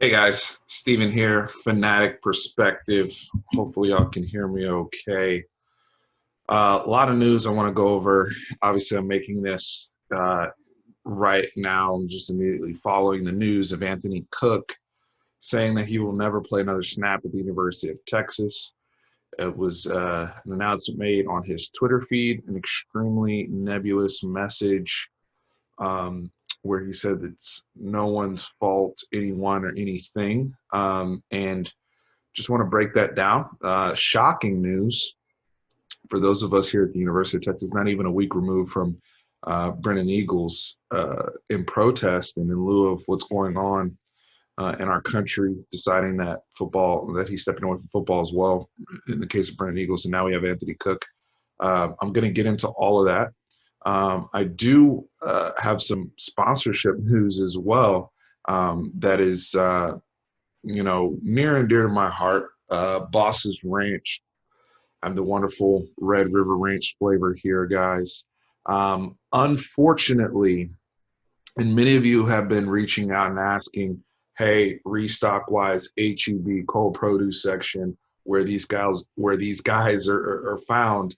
Hey guys, Steven here, Fanatic Perspective. Hopefully, y'all can hear me okay. A lot of news I want to go over. Obviously, I'm making this right now. I'm just immediately following the news of Anthony Cook saying that he will never play another snap at the University of Texas. It was an announcement made on his Twitter feed, an extremely nebulous message um, where he said it's no one's fault, anyone or anything. And just want to break that down. Shocking news for those of us here at the University of Texas, not even a week removed from Brennan Eagles in protest and in lieu of what's going on in our country, deciding that he's stepping away from football as well, in the case of Brennan Eagles. And now we have Anthony Cook. I'm going to get into all of that. I do have some sponsorship news as well that is, near and dear to my heart. Boss's Ranch. I'm the wonderful Red River Ranch flavor here, guys. Unfortunately, and many of you have been reaching out and asking, hey, restock wise, HEB cold produce section where these guys are found.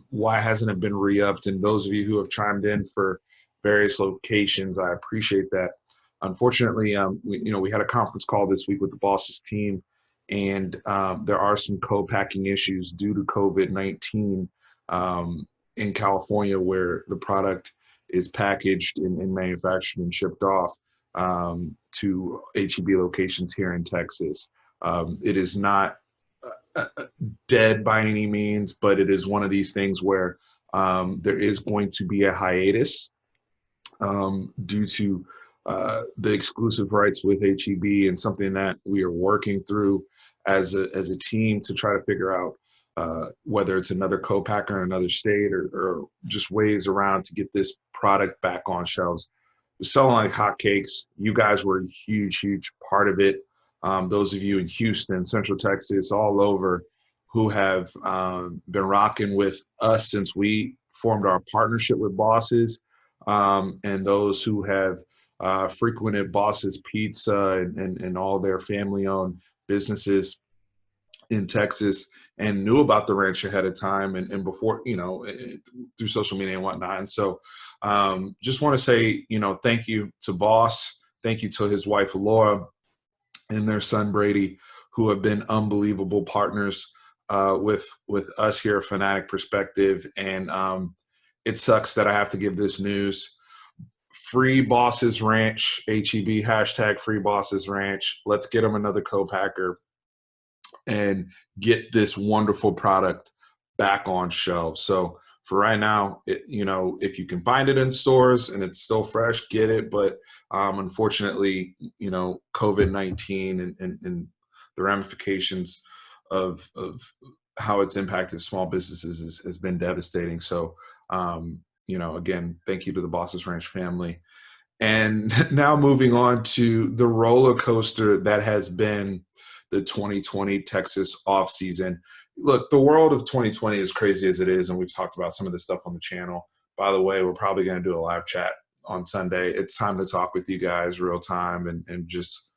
Why hasn't it been re-upped? And those of you who have chimed in for various locations, I appreciate that. Unfortunately, we had a conference call this week with the Bosses team, and there are some co-packing issues due to COVID-19 in California, where the product is packaged and manufactured and shipped off to HEB locations here in Texas. It is not dead by any means, but it is one of these things where there is going to be a hiatus due to the exclusive rights with HEB, and something that we are working through as a team to try to figure out whether it's another co-packer in another state or just ways around to get this product back on shelves. We're selling like hotcakes. You guys were a huge, huge part of it. Those of you in Houston, Central Texas, all over, who have been rocking with us since we formed our partnership with Bosses, and those who have frequented Bosses Pizza and all their family-owned businesses in Texas and knew about the ranch ahead of time and before, through social media and whatnot. And so just want to say, thank you to Boss. Thank you to his wife, Laura, and their son, Brady, who have been unbelievable partners with us here at Fanatic Perspective. And it sucks that I have to give this news. Free Bosses Ranch, HEB, hashtag Free Bosses Ranch. Let's get them another co-packer and get this wonderful product back on shelves. So for right now, if you can find it in stores and it's still fresh, get it. But unfortunately, COVID-19 and the ramifications of how it's impacted small businesses has been devastating. So, again, thank you to the Bosses Ranch family. And now moving on to the roller coaster that has been the 2020 Texas offseason. Look, the world of 2020 is crazy as it is, and we've talked about some of this stuff on the channel. By the way, we're probably going to do a live chat on Sunday. It's time to talk with you guys real time and just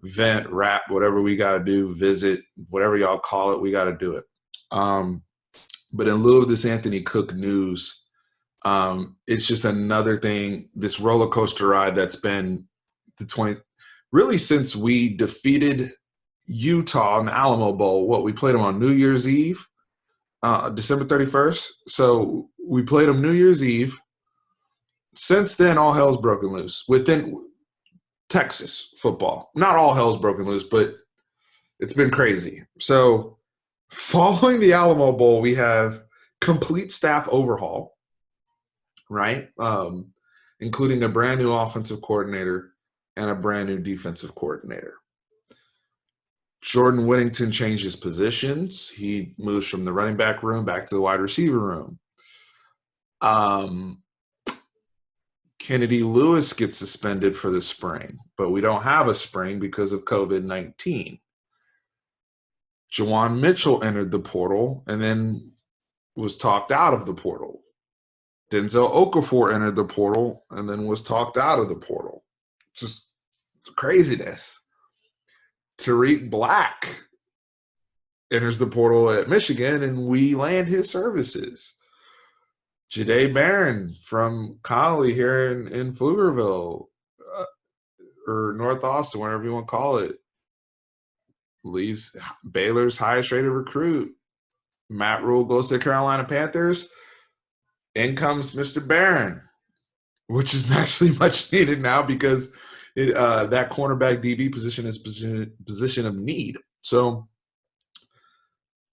vent, rap, whatever we got to do, visit, whatever y'all call it, we got to do it. But in lieu of this Anthony Cook news, it's just another thing, this roller coaster ride that's been really since we defeated Utah in the Alamo Bowl. We played them on New Year's Eve, December 31st. So we played them New Year's Eve. Since then, all hell's broken loose within Texas football. Not all hell's broken loose, but it's been crazy. So following the Alamo Bowl, we have complete staff overhaul, right? Including a brand new offensive coordinator and a brand new defensive coordinator. Jordan Whittington changes positions. He moves from the running back room back to the wide receiver room. Kennedy Lewis gets suspended for the spring, but we don't have a spring because of COVID-19. Juwan Mitchell entered the portal and then was talked out of the portal. Denzel Okafor entered the portal and then was talked out of the portal. Just craziness. Tariq Black enters the portal at Michigan, and we land his services. Jahdae Barron from Connolly here in Pflugerville, uh, or North Austin, whatever you want to call it, leaves Baylor's highest rated recruit. Matt Rule goes to the Carolina Panthers. In comes Mr. Barron, which is actually much needed now because that cornerback DB position is position of need. So,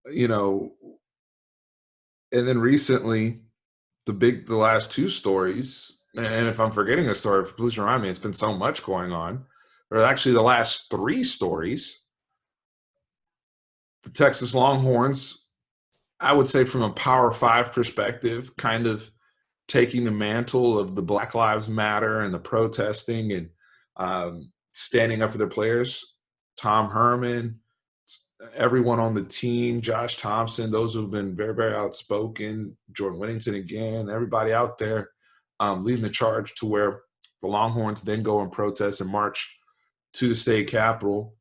and then recently, the last two stories, and if I'm forgetting a story, please remind me, it's been so much going on, or actually the last three stories. The Texas Longhorns, I would say from a Power 5 perspective, kind of taking the mantle of the Black Lives Matter and the protesting and standing up for their players. Tom Herman, everyone on the team, Josh Thompson, those who have been very, very outspoken, Jordan Whittington again, everybody out there leading the charge to where the Longhorns then go and protest and march to the state capitol,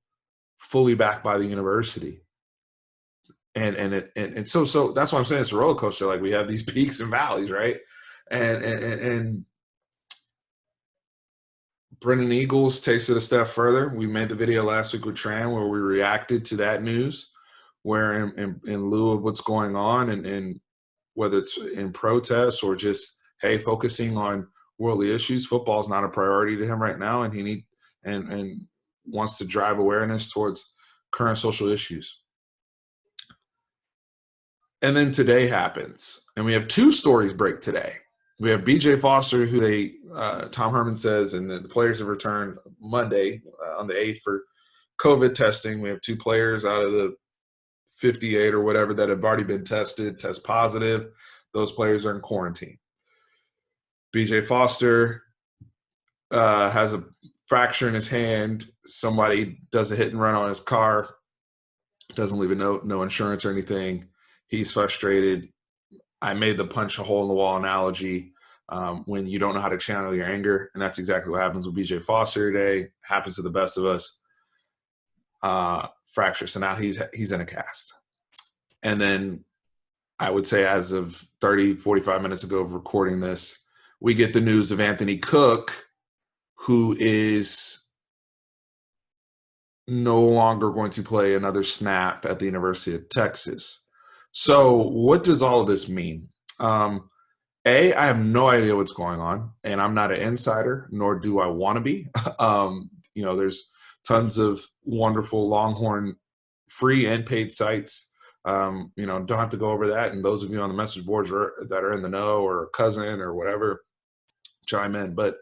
fully backed by the university. And so that's why I'm saying it's a roller coaster. Like, we have these peaks and valleys, right? And Brennan Eagles takes it a step further. We made the video last week with Tran where we reacted to that news, where in lieu of what's going on, and whether it's in protests or just, hey, focusing on worldly issues, football is not a priority to him right now, and he wants to drive awareness towards current social issues. And then today happens, and we have two stories break today. We have B.J. Foster, who Tom Herman says, and the players have returned Monday on the 8th for COVID testing. We have two players out of the 58 or whatever that have already been test positive. Those players are in quarantine. B.J. Foster has a fracture in his hand. Somebody does a hit and run on his car, doesn't leave no insurance or anything. He's frustrated. I made the punch a hole in the wall analogy when you don't know how to channel your anger, and that's exactly what happens with B.J. Foster today. Happens to the best of us. Fracture. So now he's in a cast. And then I would say as of 45 minutes ago of recording this, we get the news of Anthony Cook, who is no longer going to play another snap at the University of Texas. So what does all of this mean? I have no idea what's going on, and I'm not an insider, nor do I want to be. There's tons of wonderful Longhorn free and paid sites. Don't have to go over that. And those of you on the message boards that are in the know, or a cousin or whatever, chime in. But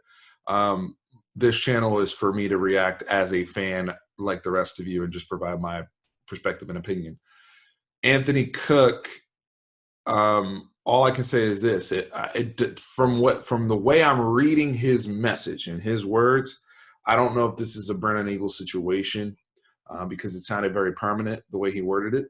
this channel is for me to react as a fan like the rest of you and just provide my perspective and opinion. Anthony Cook, all I can say is this: from the way I'm reading his message and his words, I don't know if this is a Brennan Eagles situation because it sounded very permanent the way he worded it.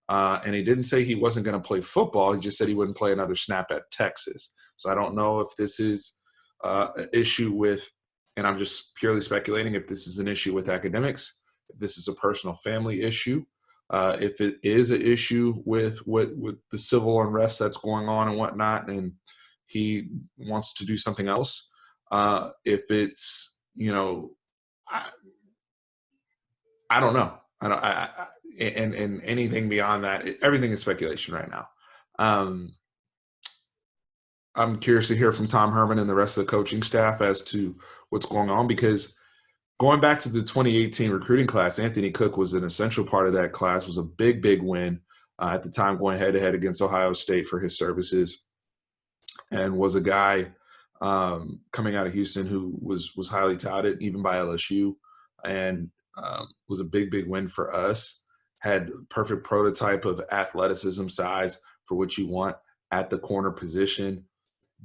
And he didn't say he wasn't going to play football. He just said he wouldn't play another snap at Texas. So I don't know if this is an issue with, and I'm just purely speculating, if this is an issue with academics, if this is a personal family issue. If it is an issue with the civil unrest that's going on and whatnot, and he wants to do something else, if it's, I don't know. And anything beyond that, everything is speculation right now. I'm curious to hear from Tom Herman and the rest of the coaching staff as to what's going on, because going back to the 2018 recruiting class, Anthony Cook was an essential part of that class, was a big, big win at the time, going head-to-head against Ohio State for his services, and was a guy coming out of Houston who was highly touted, even by LSU, and was a big, big win for us. Had perfect prototype of athleticism, size for what you want at the corner position.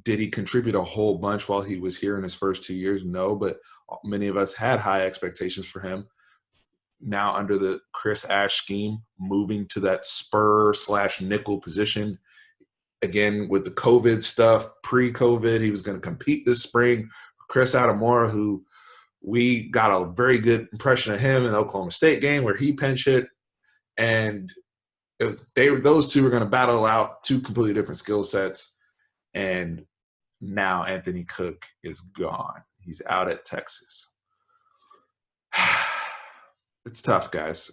Did he contribute a whole bunch while he was here in his first 2 years? No, but many of us had high expectations for him. Now under the Chris Ash scheme, moving to that spur/nickel position. Again, with the COVID stuff, pre-COVID, he was going to compete this spring. Chris Adamora, who We got a very good impression of him in the Oklahoma State game where he pinch hit, and those two were going to battle out two completely different skill sets, and now Anthony Cook is gone. He's out at Texas. It's tough, guys,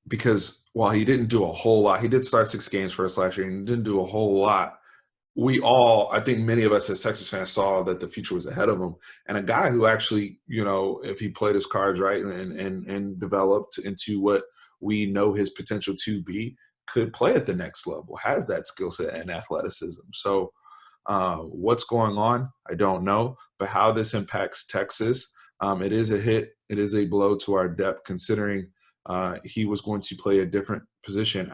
because while he didn't do a whole lot, he did start 6 games for us last year and didn't do a whole lot. I think many of us as Texas fans saw that the future was ahead of him. And a guy who actually, if he played his cards right and developed into what we know his potential to be, could play at the next level, has that skill set and athleticism. So what's going on, I don't know. But how this impacts Texas, it is a hit. It is a blow to our depth, considering he was going to play a different position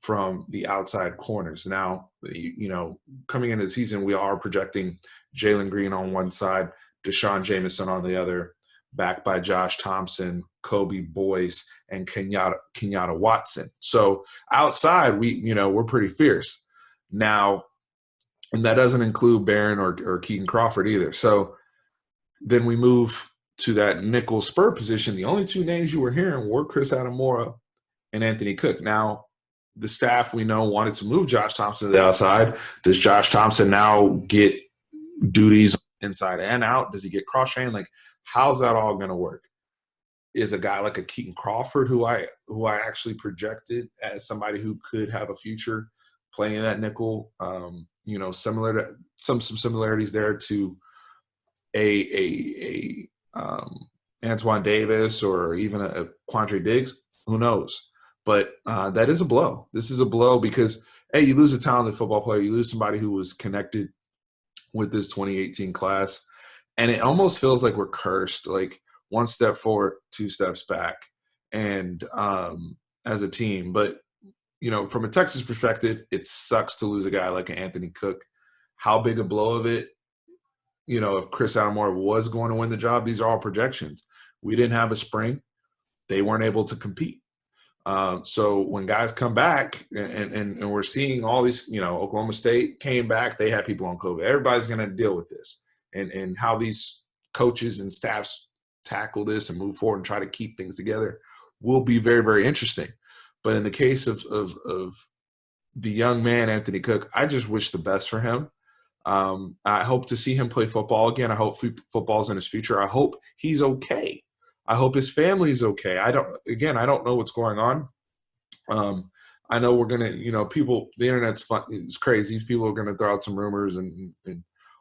from the outside corners. Now, coming into the season, we are projecting Jalen Green on one side, Deshaun Jameson on the other, backed by Josh Thompson, Kobe Boyce, and Kenyatta Watson. So outside, we're pretty fierce. Now, and that doesn't include Barron or Keaton Crawford either. So then we move to that nickel spur position. The only 2 names you were hearing were Chris Adamora and Anthony Cook. Now, the staff we know wanted to move Josh Thompson to the outside. Does Josh Thompson now get duties inside and out? Does he get cross-trained? Like, how's that all going to work? Is a guy like a Keaton Crawford, who I actually projected as somebody who could have a future playing that nickel, similar to some similarities there to a Antoine Davis or even a Quandre Diggs. Who knows? But that is a blow. This is a blow because, hey, you lose a talented football player. You lose somebody who was connected with this 2018 class. And it almost feels like we're cursed, like 1 step forward, 2 steps back, and as a team. But, from a Texas perspective, it sucks to lose a guy like Anthony Cook. How big a blow of it, if Chris Adamore was going to win the job, these are all projections. We didn't have a spring. They weren't able to compete. So when guys come back and we're seeing all these, Oklahoma State came back, they had people on COVID. Everybody's going to deal with this, and how these coaches and staffs tackle this and move forward and try to keep things together will be very, very interesting. But in the case of the young man, Anthony Cook, I just wish the best for him. I hope to see him play football again. I hope football's in his future. I hope he's okay. I hope his family's okay. I don't know what's going on. I know we're going to, people, the internet's fun. It's crazy. People are going to throw out some rumors and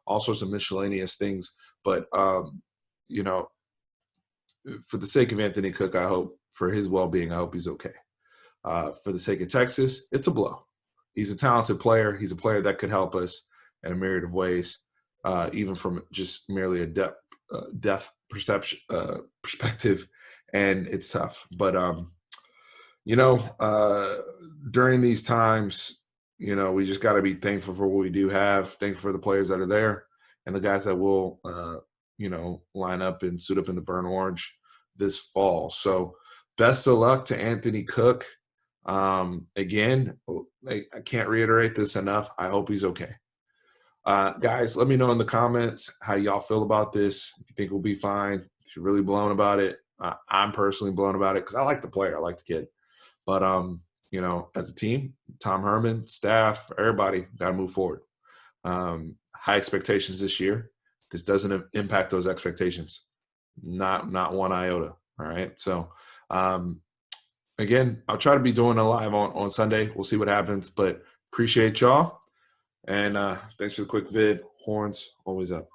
all sorts of miscellaneous things. But, for the sake of Anthony Cook, I hope for his well-being, I hope he's okay. For the sake of Texas, it's a blow. He's a talented player. He's a player that could help us in a myriad of ways, even from just merely a depth perspective, and it's tough. But during these times, we just got to be thankful for what we do have, thankful for the players that are there, and the guys that will line up and suit up in the burnt orange this fall. So best of luck to Anthony Cook. Again, I can't reiterate this enough. I hope he's okay. Guys, let me know in the comments how y'all feel about this. If you think we'll be fine, if you're really blown about it. I'm personally blown about it because I like the player. I like the kid. But, as a team, Tom Herman, staff, everybody got to move forward. High expectations this year. This doesn't impact those expectations. Not one iota. All right. So, again, I'll try to be doing a live on Sunday. We'll see what happens. But appreciate y'all. And thanks for the quick vid. Horns, always up.